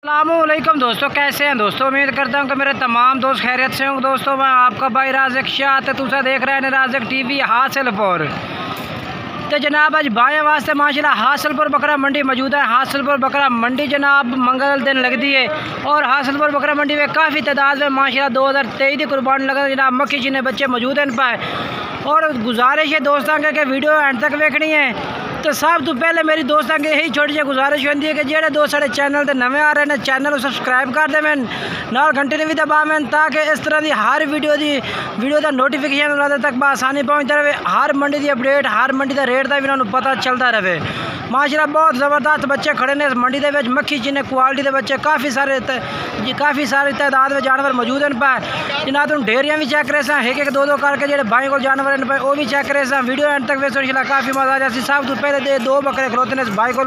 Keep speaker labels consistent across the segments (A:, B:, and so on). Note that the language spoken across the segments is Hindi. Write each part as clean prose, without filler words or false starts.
A: अस्सलामुअलैकुम दोस्तों, कैसे हैं दोस्तों। उम्मीद करता हूं कि मेरे तमाम दोस्त खैरियत से होंगे। दोस्तों मैं आपका भाई राज़िक शाह तो तुसा देख रहे हैं राज़िक टीवी हासिलपुर। तो जनाब आज बाएँ वास्ते माशाल्लाह हासिलपुर बकरा मंडी मौजूद है। हासिलपुर बकरा मंडी जनाब मंगल दिन लगती है और हासिलपुर बकरा मंडी में काफ़ी तादाद में माशाल्लाह 2023 की कुर्बानी लगा जनाब मक्खी चीने बच्चे मौजूद हैं इन पर। और गुजारिश है दोस्तों के वीडियो एंड तक देखनी है। तो सब तो पहले मेरी दोस्तों की यही छोटी जी गुजारिश होती है कि जेडे दोस्त साढ़े चैनल से नवे आ रहे हैं चैनल को सबसक्राइब कर देवें, नाल घंटे ने भी दबावें ताकि इस तरह की हर वीडियो का नोटिफिकेशन उन्होंने तक आसानी पहुँचता रहे। हर मंडी की अपडेट, हर मंडी का रेट का भी उन्होंने पता चलता रहे। माशाल्लाह बहुत ज़बरदस्त बच्चे खड़े ने इस मंडी के मक्खी चीने क्वालिटी के बच्चे काफ़ी सारी तादाद में जानवर मौजूद हैं पर। जनाब तुम डेयरियाँ भी चेक करे एक एक दो करके जो भाई को जानवर हैं पे वो भी चेक करे वीडियो एंड तक वैसे इंशाल्लाह काफ़ी मजा आ जाती। सब तो पहले दो बकरे खलोते ने इस भाई को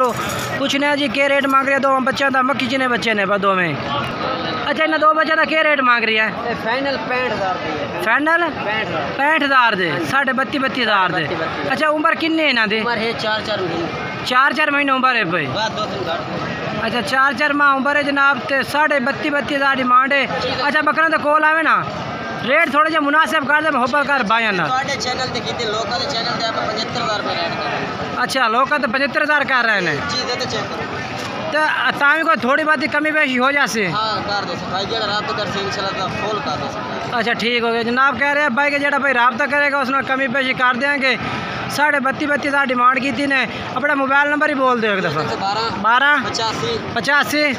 A: पूछने जी के रेट मांग रहे हैं। दो बच्चों का मक्खी चीने बच्चे ने दो में। अच्छा इन्हें दो बच्चों का क्या रेट मांग रही है?
B: फाइनल 65,000
A: फाइनल 65,000 दे 32,000 दे। अच्छा उम्र किन्नी है इन्हों की? 4-4 महीने उम्र है भाई। अच्छा 4-4 माह उम्र है जनाब। तो 32,000 डिमांड है। अच्छा बकरा तो कोल आवे ना रेट थोड़े जो मुनासिब कर दे मोहब्बत कर भाई ना। अच्छा लोग तो 75,000 कर रहे हैं तो तामी को थोड़ी बात कमी पेशी हो जाए। अच्छा ठीक हो गया जनाब। कह रहे हैं भाई के जो भाई रबता करेगा उसमें कमी पेशी कर देंगे। 32,000 डिमांड की ने। अपना मोबाइल नंबर ही बोल दो एक दफ़ा। 12 85 57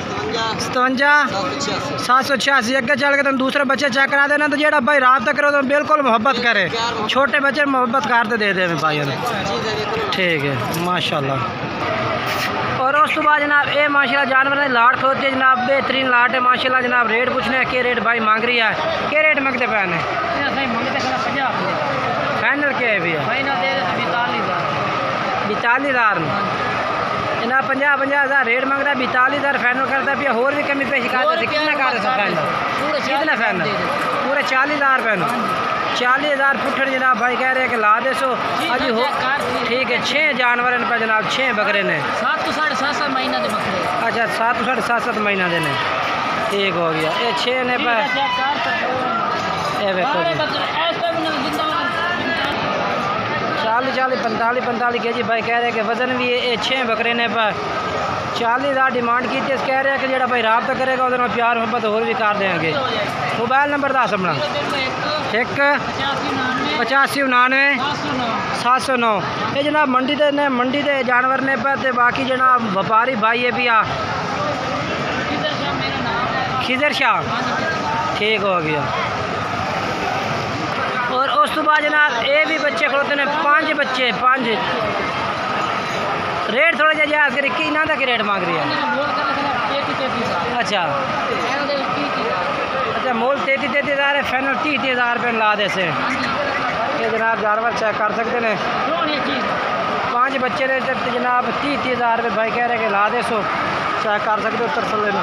A: 786। अगे चल के तुम दूसरे बच्चे चेक करा देना। तो जो भाई रबता करो तो बिल्कुल मोहब्बत करे। छोटे बच्चे मोहब्बत करते दे दे भाई ने। ठीक है माशाल्लाह। और उस तो बाद जनाब ये माशाल्लाह जानवर ने लाट खलोती है जनाब। बेहतरीन लाट है माशाल्लाह जनाब। रेट पूछने के रेट भाई मांग रही है? क्या रेट मंगते पे ने? फाइनल क्या है भैया? 42,000 जनाब। 50,000 रेट मंग रहा है। 42,000 फाइनल करता है। होर भी कमी पेश कर कितना कर फाइनल? कितना फाइनल? पूरे 40,000 फाइनल। 40,000 फुटड़ जनाब भाई कह रहे हैं कि ला दे सो अजी हो। ठीक है 6 जानवर इन पर जनाब 6 बकरे ने।
B: 7 तो 7.5 महीना दे बकरे।
A: अच्छा 7 तो 7.5 महीना देने। ठीक हो गया। ये 6 ने पर 40 45 के जी भाई कह रहे हैं कि वजन भी ये 6 बकरे ने पर 40,000 डिमांड की थी। कह रहे हैं कि जो भाई रबता करेगा उधर में प्यार मोहब्बत और भी कर देंगे। मोबाइल नंबर दस अपना 1 85 99 709। ये जनाब मंडी के जानवर ने पर बाकी जनाब व्यापारी भाई है भी आ खिजर शाह। ठीक हो गया। और उस तो बाद जनाब ये भी बच्चे खड़ोते हैं 5 बच्चे 5। रेट थोड़ा जहा याद करें कि इन्हों का रेट मांग रही है? अच्छा अच्छा मोल 33,000 है। फाइनल 30,000 रुपये ला दे से। ये जनाब जानवर चेक कर सकते हैं। 5 बच्चे ने जनाब 30,000 रुपये भाई कह रहे हैं कि ला दे सो चेक कर सकते हो। तरसल लेना।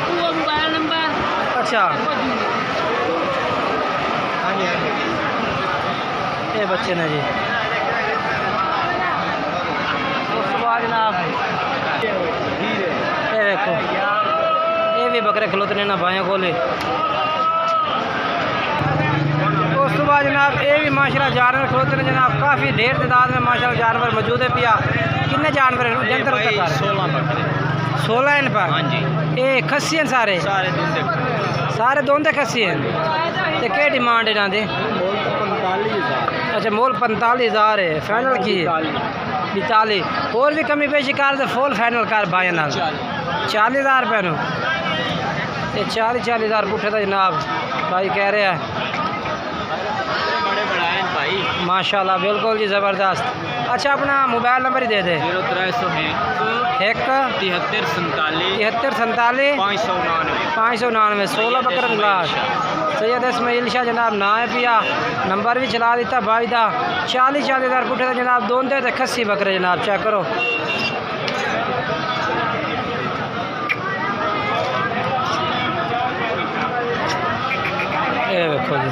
A: अच्छा ये बच्चे ने जी। उसके बाद जनाब ये देखो ये भी बकरे खलोते ना भाइयों को। उस बाद जनाब ये भी माशाल्लाह जानवर खलोते हैं जनाब। काफ़ी ढेर तादाद में माशाल्लाह जानवर मौजूद है पिया। कितने जानवर हैं? 16 इन पर। हाँ जी ये खस्सी हैं सारे दोंदे खस्सी हैं। तो क्या डिमांड है इन्हों की? अच्छा मोल 45,000 है। फाइनल की 42। और भी कमी पेशी कर दे फुल फाइनल कर भाई नाल 40,000 रुपये नो। ये 40,000 पुठे था जनाब भाई कह रहे हैं। माशाल्लाह बिल्कुल जी ज़बरदस्त। अच्छा अपना मोबाइल नंबर ही दे दे। 1 73 47 599 16 बकर लाश। सैयद इस्माइल शाह जनाब ना है पिया। नंबर भी चला दिता भाई का। 40,000 पुठे था जनाब। दोंदे तो खस्सी बकरे जनाब चेक करो। ये देखो जी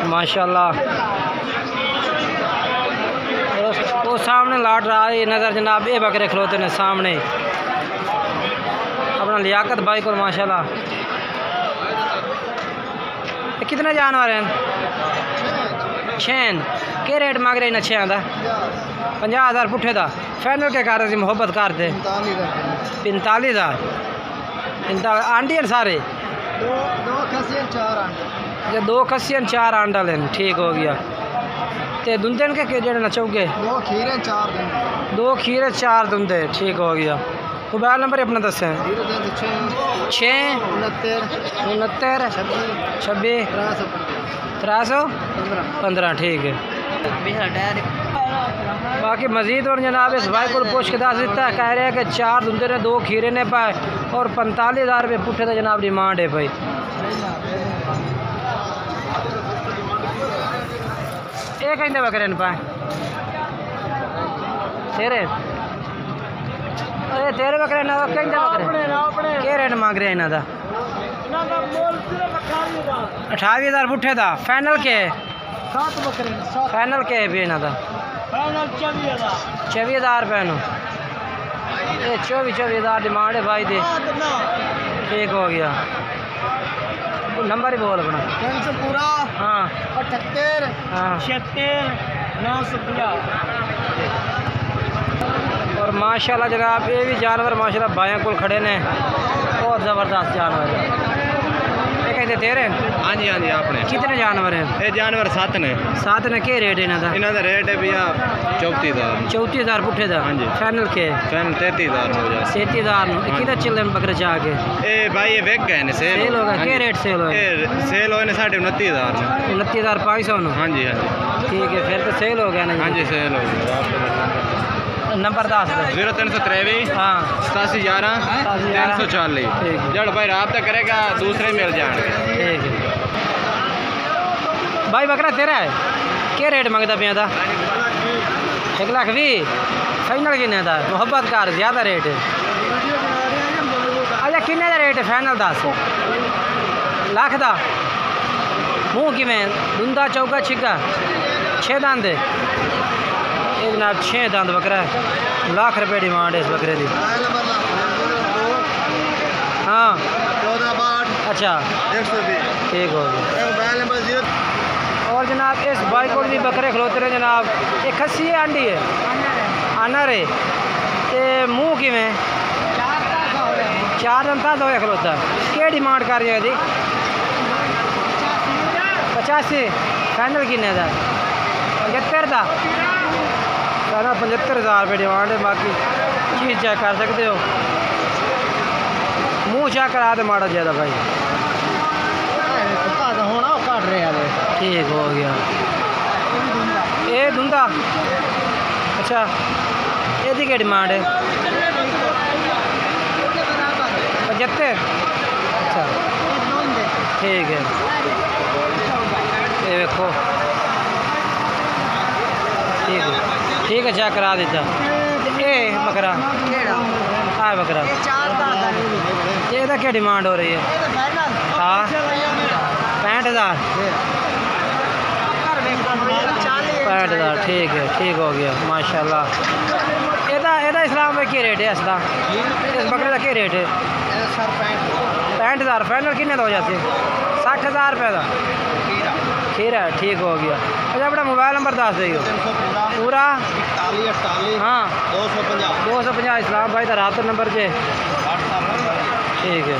A: माशाल्लाह। वो सामने लाट रहा है नज़र जनाब। ये बकरे खलोते हैं सामने। अपना अपना लियाकत भाई को माशाल्लाह। ये कितने जानवर हैं? 6 के रेट मांग रहे हैं? 6 का 50,000 पुठे का फाइनल के कारण से मोहब्बत करते 45,000 आंटी हैं सारे? दो खस्सियां 4 आंडा लेन। ठीक हो गया। ते दुंदे के जेड़े न चौके 2 खीरे 4 दुंदे। ठीक हो गया। मोबाइल नंबर अपना दसें। 6 69 26 315। ठीक है। बाकी मजीद और जनाब इस भाई को पूछ के दस दिता कह रहे हैं कि 4 दुंदे ने 2 खीरे ने पाए और 45,000 रुपये पुट्ठे का जनाब डिमांड है भाई। एक कहते बकरे ने पाए तेरे बकरे ना कहते बकरे क्या रेट मांग रहे हैं इन्हों का? 28,000 पुट्ठे का फाइनल के? फाइनल के है भी इन्हों का? 24,000 रुपये नो। ये 24,000 डिमांड है भाई दे। ठीक हो गया। नंबर ही बोल अपना।
B: 300 पूरा।
A: हाँ
B: 78
A: हाँ
B: 76 950।
A: और माशाल्लाह जनाब ये भी जानवर माशाल्लाह भाइयों को खड़े ने बहुत ज़बरदस्त जानवर है। ये कहते तेरे?
C: हाँ जी आपने
A: कितने जानवर हैं?
C: ये जानवर 7 ने।
A: 7 ने क्या रेट है इन्हों का?
C: इन्हों का रेट है भैया 34,000।
A: 34,000 पुट्ठे का?
C: हाँ जी।
A: फाइनल के?
C: फाइनल 33,000 हो जाए।
A: 33,000 किधर चल रहे बकरे चाह के?
C: ए भाई ये वेक गए ने सेल
A: होगा। क्या रेट सेल हो?
C: सेल होए ने 29,000।
A: 29,500।
C: हाँ जी
A: ठीक है फिर तो सेल हो गया ना?
C: हाँ जी सेल हो गया।
A: नंबर 10
C: 0323
A: हाँ
C: 8711 340। जड़ भाई रब्ता करेगा दूसरे मिल जाएंगे।
A: ठीक है भाई। बकरा तेरा है? क्या रेट मंगता पिया था? 1,20,000 फाइनल किन्ने का? मोहब्बत कार ज़्यादा रेट है। अच्छा किन्ने का रेट है फाइनल? 10 लाख का। मुँह किमें दुंदा चौका छिका 6 दंद? ये जनाब 6 दंद बकरा है। लाख रुपये डिमांड है इस बकरे की। हाँ
C: 14
A: अच्छा
C: 120।
A: ठीक हो गया।
C: Mobile number 0।
A: और जनाब इस भाई को भी बकरे खलोते रहे जनाब। एक खस्सी है आंडी है आनर है ते मुँह किमें 4 दंद था 2 खलोता। क्या डिमांड कर रही है यदि? 85 फाइनल किन्ने का? 75 का? 75,000 रुपये डिमांड है। बाकी चीज़ चेक कर सकते हो। मुँह चेक करा दे माड़ा ज़्यादा भाई।
B: होना काट रहे हैं।
A: ठीक हो गया। ये धुंदा अच्छा ये क्या डिमांड है? 75। अच्छा ठीक है। ये देखो ठीक है चेक करा देता। ये बकरा हाँ बकरा ये क्या डिमांड हो रही है? हाँ 65,000 65,000। ठीक है ठीक हो गया माशाल्लाह। एदा इस्लाम में क्या रेट है? इस बकरे का क्या रेट है? 65,000 फाइनल किन्ने का हो जाते? 60,000 रुपये का खीरा है। ठीक हो गया। अच्छा अपना मोबाइल नंबर दस दियो पूरा।
C: 41
A: हाँ
C: 250
A: इस्लाम भाई का रात नंबर से। ठीक है।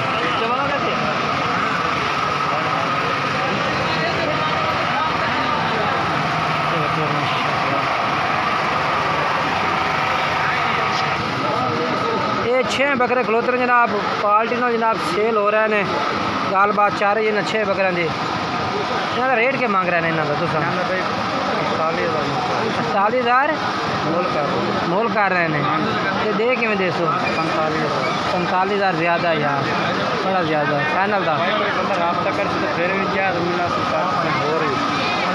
A: ये 6 बकरे खलोते जनाब पार्टी ना जनाब सेल हो रहे हैं। गाल बात चाह रही है ना 6 बकरियां की। इन्होंने रेट क्या मांग रहे हैं इन्हों का? 48,000 मोल कर रहे हैं तो दे कि 45,000 ज़्यादा यार बड़ा ज़्यादा फाइनल था।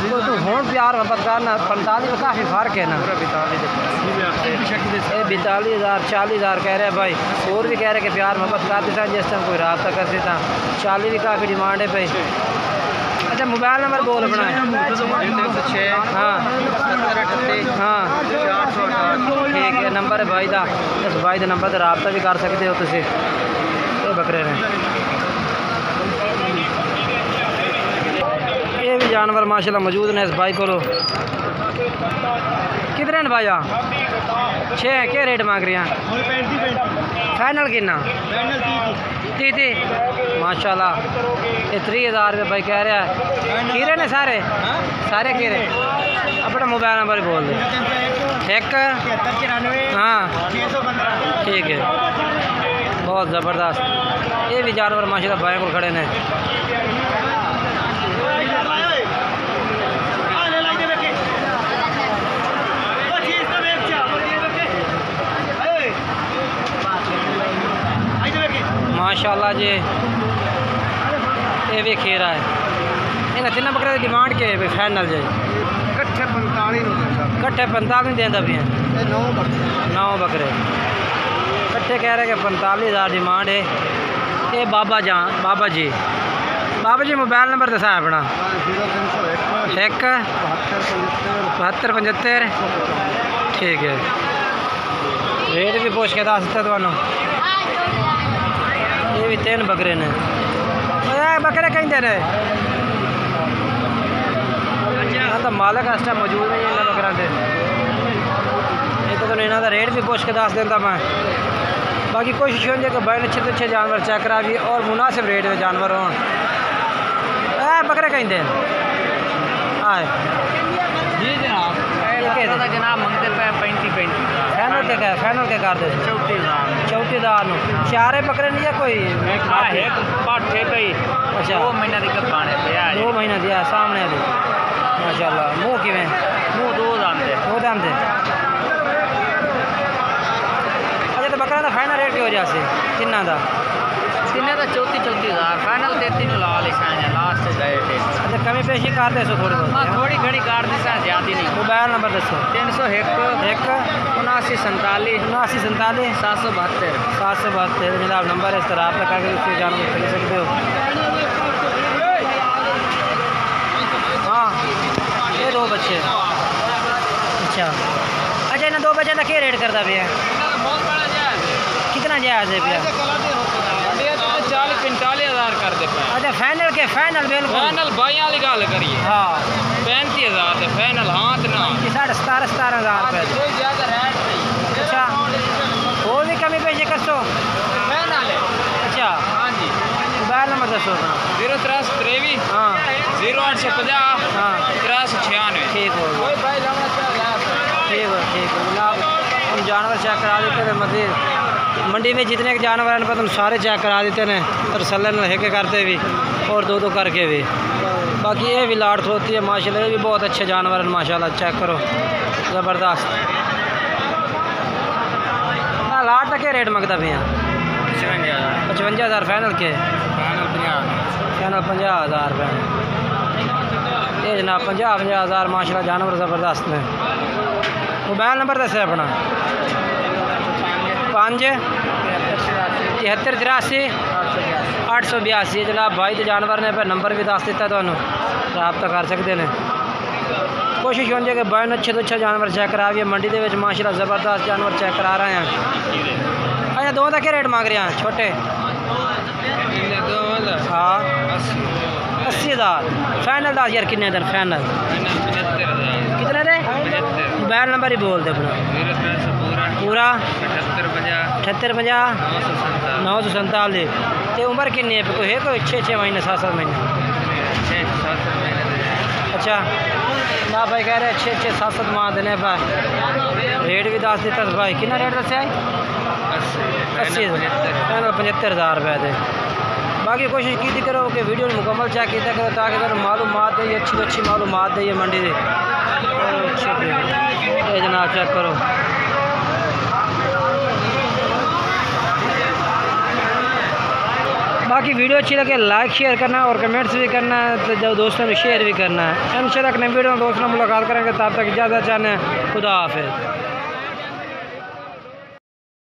A: तो तू हूँ प्यार मोहब्बत करना 45 का काफ़ी फ़र्क है ना। 42,000 40,000 कह रहे हैं भाई। और भी कह रहे कि प्यार मोहब्बत करते थे जिस टाइम कोई रब्ता करते था। 40 भी काफ़ी डिमांड है भाई। अच्छा मोबाइल नंबर बोल अपना। हाँ हाँ ठीक है नंबर है भाई का। इस भाई का नंबर से रब्ता भी कर सकते हो तुम। बकरे ने। ये भी जानवर माशाल्लाह मौजूद ने इस भाई को। कितने ने भाई? 6 क्या रेट मांग रहे हैं? फाइनल कितना? 30 माशाल्लाह। ये 30,000 रुपये भाई कह रहा है। खीरे ने सारे सारे खीरे। अपना मोबाइल नंबर बोल दे। 1 हाँ ठीक है, बहुत ज़बरदस्त। ये भी जानवर माशाल्लाह भाई को खड़े ने। माशाल्लाह जी ये भी खीरा है। इन्हें 3 बकरे की डिमांड के फाइनल जी
B: कट्ठे 45
A: देता भी हैं। 9 बकरे कट्ठे कह रहे हैं कि 45,000 डिमांड है। ये बाबा जी मोबाइल नंबर दसा है अपना? 1 72 75 ठीक है। रेट भी पूछ के दस दिता थानू। ये भी 3 बकरे ने। बकरे कहीं दे रहे तो मालक इस टाइम मौजूद नहीं है इन्होंने बकरा से। तो इन्हों का रेट भी पूछ के दस देता मैं। बाकी कोशिश हो कि भाई अच्छे तो अच्छे जानवर चेक करा भी और मुनासिब रेट में जानवर हो। बकरे कहीं दे आए
C: जी जनाब। जनाब मंगते पे 35
A: फाइनल के कर दे 34,000 चारे बकरे नहीं है कोई? अच्छा
C: 2 महीना की पाने पे
A: 2 महीना दिया सामने भी माशाल्लाह। मुँह किवें?
C: मुँह 2 दाम दे।
A: अच्छा तो बकरा का फाइनल रेट की वजह से किन्ना दा?
C: 34,000 फाइनल 33 ला लास्ट रेट।
A: अच्छा कमी पेशी कर दे थोड़ी बहुत?
C: थोड़ी घड़ी कर दी ज़्यादा नहीं।
A: मोबाइल नंबर दसो?
C: 301 79
A: 79
C: 772
A: 772 जनाब नंबर है। इस तरह आप करके उसके जानवर खरीद सकते हो। हाँ ये 2 बच्चे। अच्छा इन्हें 2 बच्चे का क्या रेट करता भैया? कितना जायज़ है भैया?
C: 40-45,000 कर दे।
A: अच्छा फाइनल के? फाइनल बिल्कुल
C: फाइनल भाई वाली गल करिए।
A: हाँ
C: 35,000 से फाइनल हाथ ना
A: 17,000 रुपये। अच्छा और भी कमी पेशी कर सो? अच्छा
C: हाँ जी।
A: मोबाइल नंबर दसो?
C: 0323
A: हाँ
C: 0850
A: हाँ
C: 8396।
A: ठीक हो ठीक है जनाब। हम जानवर चेक करा देते हैं। मज़ीद मंडी में जितने के जानवर हैं हम सारे चेक करा देते हैं और तसल्ली लेके करते भी और 2 करके भी। बाकी ये भी लाट होती है माशाल्लाह। ये भी बहुत अच्छे जानवर हैं माशाल्लाह। चेक करो ज़बरदस्त। लाट का क्या रेट मंगता भैया? 55,000 फाइनल के? फाइनल 50,000 रुपये। ये जनाब 50,000 माशाल्लाह जानवर ज़बरदस्त ने। मोबाइल नंबर दस अपना? 5 73 882 जनाब भाई के जानवर ने नंबर भी दस दिता तो रब्ता कर सकते हैं। कोशिश होनी है कि भाई अच्छे तो अच्छा जानवर चेक करा भी मंडी के माशाल्लाह ज़बरदस्त जानवर चेक करा रहे हैं। अच्छा 2 का क्या रेट मांग रहे हैं छोटे? हाँ 80,000 फाइनल 10,000 कितने दिन फाइनल? कितने दे? मोबाइल नंबर ही बोल दे अपना? पूरा 78 50 947। तो उम्र कितनी है कोई है? कोई 6 महीने 7 महीने? अच्छा ना भाई कह रहे 6 7 माह देने पर रेट भी दस दिता भाई। कितना रेट दसा है? 80 75,000 रुपये दे। बाकी कोशिश की करो कि वीडियो मुकम्मल चेक किया करो ताकि मालूमात दे अच्छी तो अच्छी मालूमात दे मंडी से। ये जनाब चेक करो। बाकी वीडियो अच्छी लगे लाइक शेयर करना और कमेंट्स भी करना है तो जब दोस्तों में शेयर भी करना है। इंशाल्लाह नई वीडियो में दोस्तों मुलाकात करेंगे। तब तक इजाज़त चाहें। खुदा हाफिज़।